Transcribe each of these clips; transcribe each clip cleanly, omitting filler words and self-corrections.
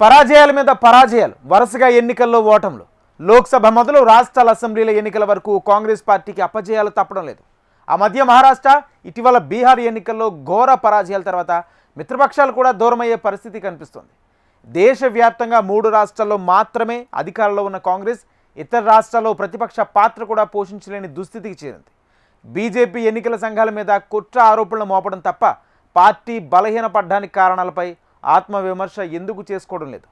పరాజయాల మీద పరాజయాలు, వరుసగా ఎన్నికల్లో ఓటములు. లోక్సభ మొదలు రాష్ట్రాల అసెంబ్లీల ఎన్నికల వరకు కాంగ్రెస్ పార్టీకి అపజయాలు తప్పడం లేదు. ఆ మధ్య మహారాష్ట్ర, ఇటీవల బీహార్ ఎన్నికల్లో ఘోర పరాజయాల తర్వాత మిత్రపక్షాలు కూడా దూరమయ్యే పరిస్థితి కనిపిస్తుంది. దేశవ్యాప్తంగా 3 రాష్ట్రాల్లో మాత్రమే అధికారంలో ఉన్న కాంగ్రెస్ ఇతర రాష్ట్రాల్లో ప్రతిపక్ష పాత్ర కూడా పోషించలేని దుస్థితికి చేరింది. బీజేపీ ఎన్నికల సంఘాల మీద కుట్ర ఆరోపణలు మోపడం తప్ప పార్టీ బలహీనపడ్డానికి కారణాలపై ఆత్మవిమర్శ ఎందుకు చేసుకోవడం లేదు?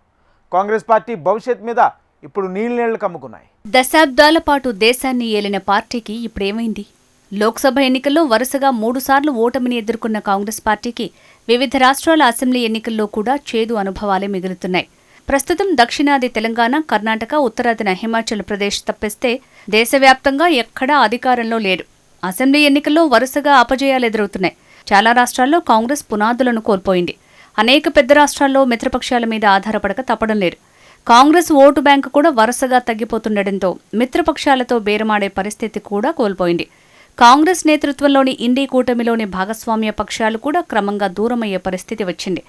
కాంగ్రెస్ పార్టీ భవిష్యత్ మీద ఇప్పుడు నీళ్లు కమ్ముకున్నాయి. దశాబ్దాల పాటు దేశాన్ని ఏలిన పార్టీకి ఇప్పుడేమైంది? లోక్సభ ఎన్నికల్లో వరుసగా 3 సార్లు ఓటమిని ఎదుర్కొన్న కాంగ్రెస్ పార్టీకి వివిధ రాష్ట్రాల అసెంబ్లీ ఎన్నికల్లో కూడా చేదు అనుభవాలే మిగులుతున్నాయి. ప్రస్తుతం దక్షిణాది తెలంగాణ, కర్ణాటక, ఉత్తరాదిన హిమాచల్ ప్రదేశ్ తప్పిస్తే దేశవ్యాప్తంగా ఎక్కడా అధికారంలో లేరు. అసెంబ్లీ ఎన్నికల్లో వరుసగా అపజయాలు ఎదురవుతున్నాయి. చాలా రాష్ట్రాల్లో కాంగ్రెస్ పునాదులను కోల్పోయింది. అనేక పెద్ద రాష్ట్రాల్లో మిత్రపక్షాల మీద ఆధారపడక తప్పడం లేదు. కాంగ్రెస్ ఓటు బ్యాంకు కూడా వరుసగా తగ్గిపోతుండటంతో మిత్రపక్షాలతో బేరమాడే పరిస్థితి కూడా కోల్పోయింది. కాంగ్రెస్ నేతృత్వంలోని ఇండీ కూటమిలోని భాగస్వామ్య పక్షాలు కూడా క్రమంగా దూరమయ్యే పరిస్థితి వచ్చింది.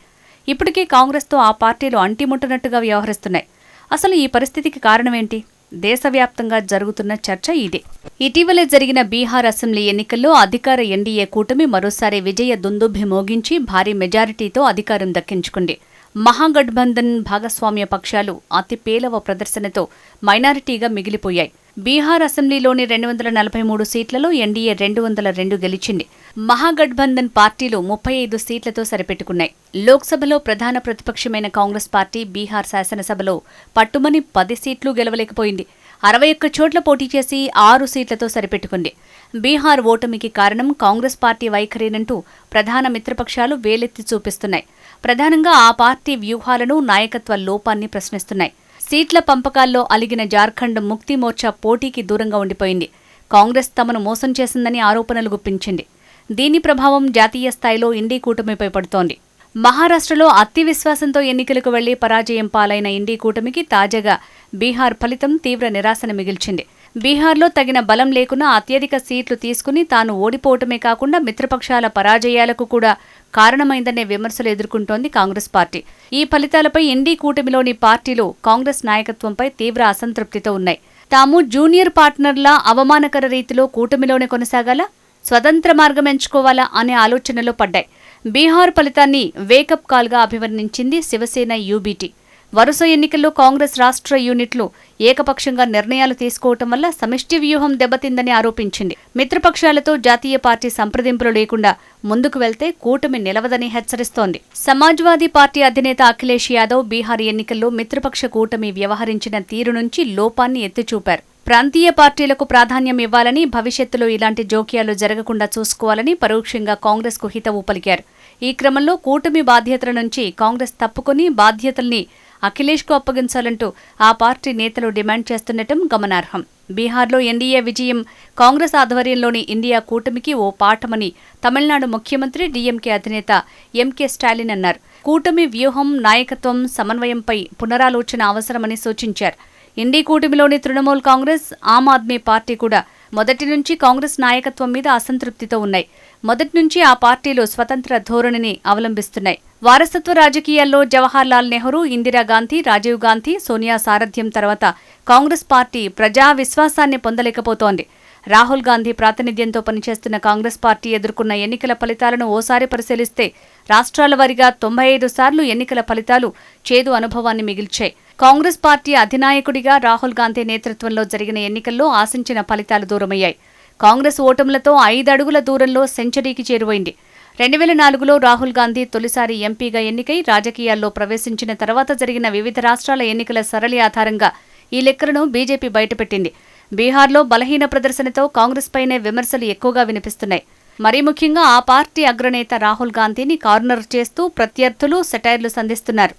ఇప్పటికీ కాంగ్రెస్తో ఆ పార్టీలు అంటిముట్టనట్టుగా వ్యవహరిస్తున్నాయి. అసలు ఈ పరిస్థితికి కారణమేంటి? దేశవ్యాప్తంగా జరుగుతున్న చర్చ ఇదే. ఇటీవలే జరిగిన బీహార్ అసెంబ్లీ ఎన్నికల్లో అధికార ఎన్డీఏ కూటమి మరోసారి విజయ దుందుభి మోగించి భారీ మెజారిటీతో అధికారం దక్కించుకుంది. మహాగఠబంధన్ భాగస్వామ్య పక్షాలు అతి పేలవ ప్రదర్శనతో మైనారిటీగా మిగిలిపోయాయి. బీహార్ అసెంబ్లీలోని 243 సీట్లలో ఎన్డీఏ 202 గెలిచింది. మహాగఠబంధన్ పార్టీలు 35 సీట్లతో సరిపెట్టుకున్నాయి. లోక్సభలో ప్రధాన ప్రతిపక్షమైన కాంగ్రెస్ పార్టీ బీహార్ శాసనసభలో పట్టుమని 10 సీట్లు గెలవలేకపోయింది. 61 చోట్ల పోటీ చేసి 6 సీట్లతో సరిపెట్టుకుంది. బీహార్ ఓటమికి కారణం కాంగ్రెస్ పార్టీ వైఖరేనంటూ ప్రధాన మిత్రపక్షాలు వేలెత్తి చూపిస్తున్నాయి. ప్రధానంగా ఆ పార్టీ వ్యూహాలను, నాయకత్వ లోపాన్ని ప్రశ్నిస్తున్నాయి. సీట్ల పంపకాల్లో అలిగిన జార్ఖండ్ ముక్తి మోర్చా పోటీకి దూరంగా ఉండిపోయింది. కాంగ్రెస్ తమను మోసం చేసిందని ఆరోపణలు గుప్పించింది. దీని ప్రభావం జాతీయ స్థాయిలో ఇండీ కూటమిపై పడుతోంది. మహారాష్ట్రలో అతి విశ్వాసంతో ఎన్నికలకు వెళ్లి పరాజయం పాలైన ఇండీ కూటమికి తాజాగా బీహార్ ఫలితం తీవ్ర నిరాశను మిగిల్చింది. బీహార్లో తగిన బలం లేకున్నా అత్యధిక సీట్లు తీసుకుని తాను ఓడిపోవటమే కాకుండా మిత్రపక్షాల పరాజయాలకు కూడా కారణమైందనే విమర్శలు ఎదుర్కొంటోంది కాంగ్రెస్ పార్టీ. ఈ ఫలితాలపై ఇండీ కూటమిలోని పార్టీలు కాంగ్రెస్ నాయకత్వంపై తీవ్ర అసంతృప్తితో ఉన్నాయి. తాము జూనియర్ పార్ట్నర్లా అవమానకర రీతిలో కూటమిలోనే కొనసాగాలా, స్వతంత్ర మార్గం ఎంచుకోవాలా అనే ఆలోచనలో పడ్డాయి. బీహార్ ఫలితాన్ని వేకప్ కాల్గా అభివర్ణించింది శివసేన యూబీటీ. వరుస ఎన్నికల్లో కాంగ్రెస్ రాష్ట్ర యూనిట్లు ఏకపక్షంగా నిర్ణయాలు తీసుకోవటం వల్ల సమిష్టి వ్యూహం దెబ్బతిందని ఆరోపించింది. మిత్రపక్షాలతో జాతీయ పార్టీ సంప్రదింపులు లేకుండా ముందుకు వెళ్తే కూటమి నిలవదని హెచ్చరిస్తోంది. సమాజ్వాదీ పార్టీ అధినేత అఖిలేష్ యాదవ్ బీహార్ ఎన్నికల్లో మిత్రపక్ష కూటమి వ్యవహరించిన తీరు నుంచి లోపాన్ని ఎత్తిచూపారు. ప్రాంతీయ పార్టీలకు ప్రాధాన్యం ఇవ్వాలని, భవిష్యత్తులో ఇలాంటి జోక్యాలు జరగకుండా చూసుకోవాలని పరోక్షంగా కాంగ్రెస్కు హితవు పలికారు. ఈ క్రమంలో కూటమి బాధ్యతల నుంచి కాంగ్రెస్ తప్పుకొని బాధ్యతల్ని అఖిలేష్కు అప్పగించాలంటూ ఆ పార్టీ నేతలు డిమాండ్ చేస్తుండటం గమనార్హం. బీహార్లో ఎన్డీఏ విజయం కాంగ్రెస్ ఆధ్వర్యంలోని ఇండియా కూటమికి ఓ పాఠమని తమిళనాడు ముఖ్యమంత్రి డీఎంకే అధినేత ఎంకే స్టాలిన్ అన్నారు. కూటమి వ్యూహం, నాయకత్వం, సమన్వయంపై పునరాలోచన అవసరమని సూచించారు. ఇండీ కూటమిలోని తృణమూల్ కాంగ్రెస్, ఆమ్ ఆద్మీ పార్టీ కూడా మొదటి నుంచి కాంగ్రెస్ నాయకత్వం మీద అసంతృప్తితో ఉన్నాయి. మొదటి నుంచి ఆ పార్టీలు స్వతంత్ర ధోరణిని అవలంబిస్తున్నాయి. వారసత్వ రాజకీయాల్లో జవహర్లాల్ నెహ్రూ, ఇందిరాగాంధీ, రాజీవ్ గాంధీ, సోనియా సారథ్యం తర్వాత కాంగ్రెస్ పార్టీ ప్రజా విశ్వాసాన్ని పొందలేకపోతోంది. రాహుల్ గాంధీ ప్రాతినిధ్యంతో పనిచేస్తున్న కాంగ్రెస్ పార్టీ ఎదుర్కొన్న ఎన్నికల ఫలితాలను ఓసారి పరిశీలిస్తే రాష్ట్రాల వారీగా 95 సార్లు ఎన్నికల ఫలితాలు చేదు అనుభవాన్ని మిగిల్చాయి. కాంగ్రెస్ పార్టీ అధినాయకుడిగా రాహుల్ గాంధీ నేతృత్వంలో జరిగిన ఎన్నికల్లో ఆశించిన ఫలితాలు దూరమయ్యాయి. కాంగ్రెస్ ఓటములతో 5 అడుగుల దూరంలో సెంచరీకి చేరువైంది. 2004లో రాహుల్ గాంధీ తొలిసారి ఎంపీగా ఎన్నికై రాజకీయాల్లో ప్రవేశించిన తర్వాత జరిగిన వివిధ రాష్ట్రాల ఎన్నికల సరళి ఆధారంగా ఈ లెక్కలను బీజేపీ బయటపెట్టింది. బీహార్లో బలహీన ప్రదర్శనతో కాంగ్రెస్ పైనే విమర్శలు ఎక్కువగా వినిపిస్తున్నాయి. మరీ ముఖ్యంగా ఆ పార్టీ అగ్రనేత రాహుల్ గాంధీని కార్నర్ చేస్తూ ప్రత్యర్థులు సెటైర్లు సంధిస్తున్నారు.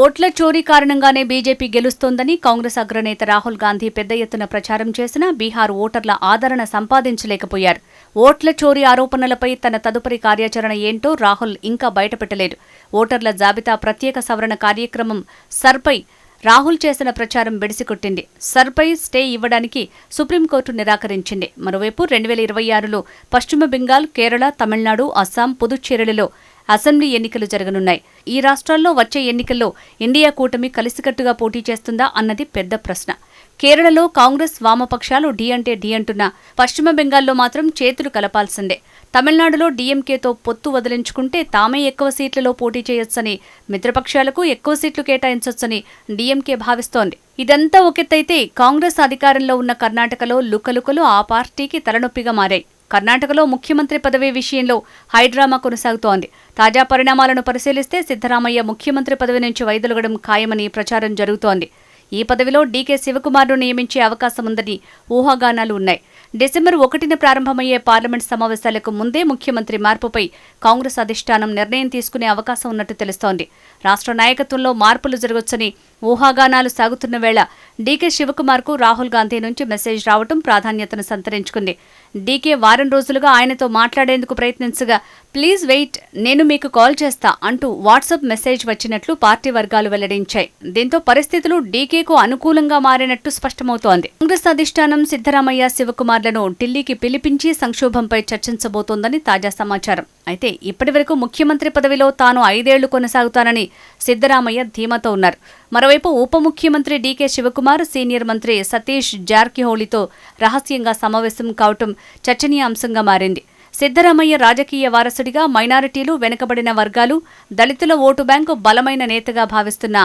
ఓట్ల చోరీ కారణంగానే బీజేపీ గెలుస్తోందని కాంగ్రెస్ అగ్రనేత రాహుల్ గాంధీ పెద్ద ఎత్తున ప్రచారం చేసినా బీహార్ ఓటర్ల ఆదరణ సంపాదించలేకపోయారు. ఓట్ల చోరీ ఆరోపణలపై తన తదుపరి కార్యాచరణ ఏంటో రాహుల్ ఇంకా బయటపెట్టలేదు. ఓటర్ల జాబితా ప్రత్యేక సవరణ కార్యక్రమం సర్పై రాహుల్ చేసిన ప్రచారం బెడిసికొట్టింది. సర్పై స్టే ఇవ్వడానికి సుప్రీంకోర్టు నిరాకరించింది. మరోవైపు 2026లో పశ్చిమ బెంగాల్, కేరళ, తమిళనాడు, అస్సాం, పుదుచ్చేరిలలో అసెంబ్లీ ఎన్నికలు జరగనున్నాయి. ఈ రాష్ట్రాల్లో వచ్చే ఎన్నికల్లో ఇండియా కూటమి కలిసికట్టుగా పోటీ చేస్తుందా అన్నది పెద్ద ప్రశ్న. కేరళలో కాంగ్రెస్ వామపక్షాలు ఢీ అంటే ఢీ అంటున్నా పశ్చిమ బెంగాల్లో మాత్రం చేతులు కలపాల్సిందే. తమిళనాడులో డీఎంకేతో పొత్తు వదిలించుకుంటే తామే ఎక్కువ సీట్లలో పోటీ చేయొచ్చని, మిత్రపక్షాలకు ఎక్కువ సీట్లు కేటాయించొచ్చని డీఎంకే భావిస్తోంది. ఇదంతా ఒకెత్తైతే కాంగ్రెస్ అధికారంలో ఉన్న కర్ణాటకలో లుకలుకలు ఆ పార్టీకి తలనొప్పిగా మారాయి. కర్ణాటకలో ముఖ్యమంత్రి పదవి విషయంలో హైడ్రామా కొనసాగుతోంది. తాజా పరిణామాలను పరిశీలిస్తే సిద్ధరామయ్య ముఖ్యమంత్రి పదవి నుంచి వైదొలగడం ఖాయమని ప్రచారం జరుగుతోంది. ఈ పదవిలో డీకే శివకుమార్ను నియమించే అవకాశముందని ఊహాగానాలు ఉన్నాయి. డిసెంబర్ 1న ప్రారంభమయ్యే పార్లమెంట్ సమావేశాలకు ముందే ముఖ్యమంత్రి మార్పుపై కాంగ్రెస్ అధిష్టానం నిర్ణయం తీసుకునే అవకాశం ఉన్నట్టు తెలుస్తోంది. రాష్ట్ర నాయకత్వంలో మార్పులు జరగొచ్చని ఊహాగానాలు సాగుతున్న వేళ డీకే శివకుమార్కు రాహుల్ గాంధీ నుంచి మెసేజ్ రావడం ప్రాధాన్యతను సంతరించుకుంది. డీకే వారం రోజులుగా ఆయనతో మాట్లాడేందుకు ప్రయత్నించగా ప్లీజ్ వెయిట్, నేను మీకు కాల్ చేస్తా అంటూ వాట్సాప్ మెసేజ్ వచ్చినట్లు పార్టీ వర్గాలు వెల్లడించాయి. దీంతో పరిస్థితులు డీకేకు అనుకూలంగా మారినట్టు స్పష్టమవుతోంది. కాంగ్రెస్ అధిష్టానం సిద్ధరామయ్య, శివకుమార్లను ఢిల్లీకి పిలిపించి సంక్షోభంపై చర్చించబోతోందని తాజా సమాచారం. అయితే ఇప్పటివరకు ముఖ్యమంత్రి పదవిలో తాను 5 ఏళ్లు కొనసాగుతానని సిద్ధరామయ్య ధీమాతో ఉన్నారు. మరోవైపు ఉప ముఖ్యమంత్రి డీకే శివకుమార్ సీనియర్ మంత్రి సతీష్ జార్కిహోళీతో రహస్యంగా సమావేశం కావటం చర్చనీయాంశంగా మారింది. సిద్ధరామయ్య రాజకీయ వారసుడిగా మైనారిటీలు, వెనుకబడిన వర్గాలు, దళితుల ఓటు బ్యాంకు బలమైన నేతగా భావిస్తున్న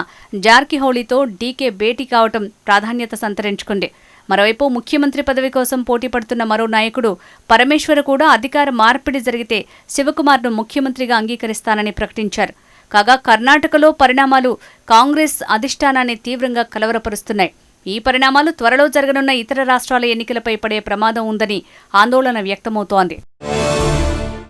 జార్కిహోళీతో డీకే భేటీ కావటం ప్రాధాన్యత సంతరించుకుంది. మరోవైపు ముఖ్యమంత్రి పదవి కోసం పోటీ పడుతున్న మరో నాయకుడు పరమేశ్వర కూడా అధికార మార్పిడి జరిగితే శివకుమార్ను ముఖ్యమంత్రిగా అంగీకరిస్తానని ప్రకటించారు. కాగా కర్ణాటకలో పరిణామాలు కాంగ్రెస్ అధిష్టానాన్ని తీవ్రంగా కలవరపరుస్తున్నాయి. ఈ పరిణామాలు త్వరలో జరగనున్న ఇతర రాష్ట్రాల ఎన్నికలపై పడే ప్రమాదం ఉందని ఆందోళన వ్యక్తమవుతోంది.